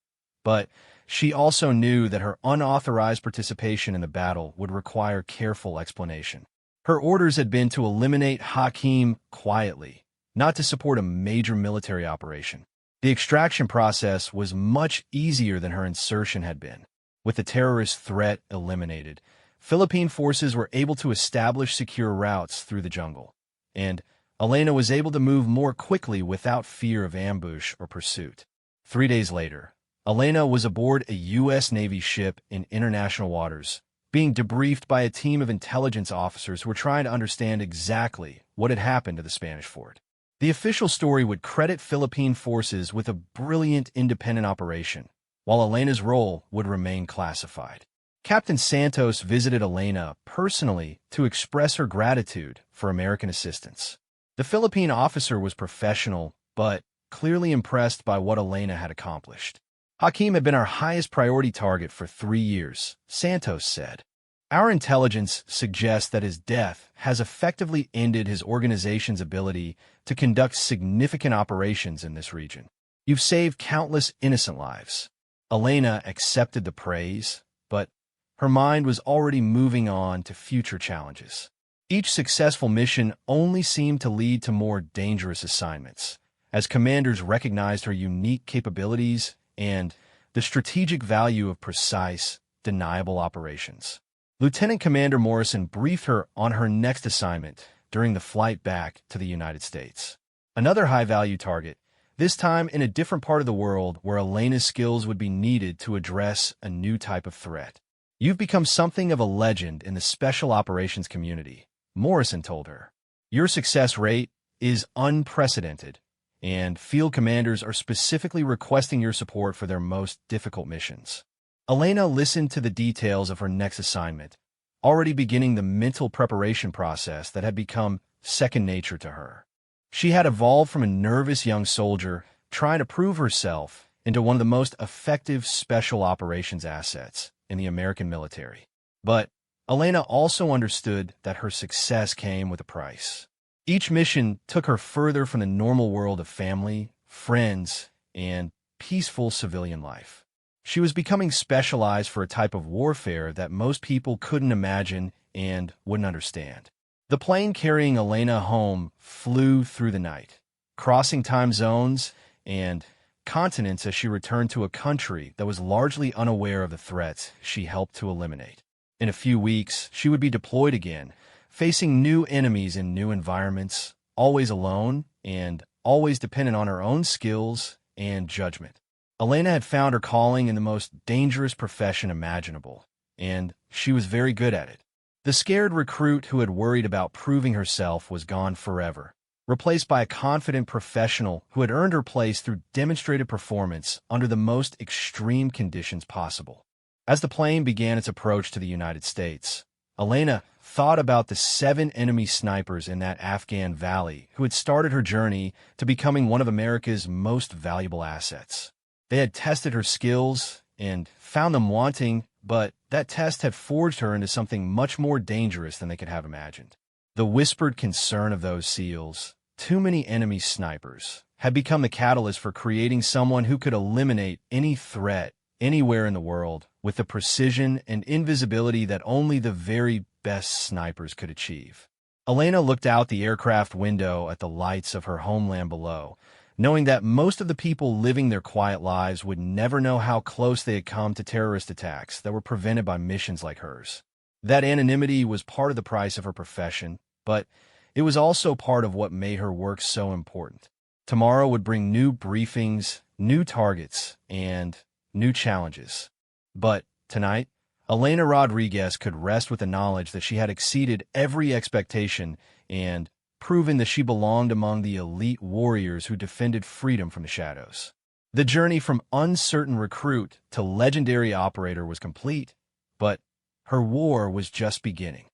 but she also knew that her unauthorized participation in the battle would require careful explanation. Her orders had been to eliminate Hakim quietly, not to support a major military operation. The extraction process was much easier than her insertion had been. With the terrorist threat eliminated, Philippine forces were able to establish secure routes through the jungle, and Elena was able to move more quickly without fear of ambush or pursuit. 3 days later, Elena was aboard a U.S. Navy ship in international waters, being debriefed by a team of intelligence officers who were trying to understand exactly what had happened to the Spanish fort. The official story would credit Philippine forces with a brilliant independent operation, while Elena's role would remain classified. Captain Santos visited Elena personally to express her gratitude for American assistance. The Philippine officer was professional, but clearly impressed by what Elena had accomplished. Hakim had been our highest priority target for 3 years, Santos said. Our intelligence suggests that his death has effectively ended his organization's ability to conduct significant operations in this region. You've saved countless innocent lives. Elena accepted the praise, but her mind was already moving on to future challenges. Each successful mission only seemed to lead to more dangerous assignments, as commanders recognized her unique capabilities and the strategic value of precise, deniable operations. Lieutenant Commander Morrison briefed her on her next assignment during the flight back to the United States. Another high-value target, this time in a different part of the world where Elena's skills would be needed to address a new type of threat. You've become something of a legend in the special operations community, Morrison told her. Your success rate is unprecedented, and field commanders are specifically requesting your support for their most difficult missions. Elena listened to the details of her next assignment, already beginning the mental preparation process that had become second nature to her. She had evolved from a nervous young soldier trying to prove herself into one of the most effective special operations assets in the American military. But Elena also understood that her success came with a price. Each mission took her further from the normal world of family, friends, and peaceful civilian life. She was becoming specialized for a type of warfare that most people couldn't imagine and wouldn't understand. The plane carrying Elena home flew through the night, crossing time zones and continents as she returned to a country that was largely unaware of the threats she helped to eliminate. In a few weeks, she would be deployed again, facing new enemies in new environments, always alone and always dependent on her own skills and judgment. Elena had found her calling in the most dangerous profession imaginable, and she was very good at it. The scared recruit who had worried about proving herself was gone forever, replaced by a confident professional who had earned her place through demonstrated performance under the most extreme conditions possible. As the plane began its approach to the United States, Elena thought about the 7 enemy snipers in that Afghan valley who had started her journey to becoming one of America's most valuable assets. They had tested her skills and found them wanting, but that test had forged her into something much more dangerous than they could have imagined. The whispered concern of those SEALs, too many enemy snipers had become the catalyst for creating someone who could eliminate any threat anywhere in the world with the precision and invisibility that only the very best snipers could achieve. Elena looked out the aircraft window at the lights of her homeland below, knowing that most of the people living their quiet lives would never know how close they had come to terrorist attacks that were prevented by missions like hers. That anonymity was part of the price of her profession, but it was also part of what made her work so important. Tomorrow would bring new briefings, new targets, and new challenges. But tonight, Elena Rodriguez could rest with the knowledge that she had exceeded every expectation and proven that she belonged among the elite warriors who defended freedom from the shadows. The journey from uncertain recruit to legendary operator was complete, but her war was just beginning.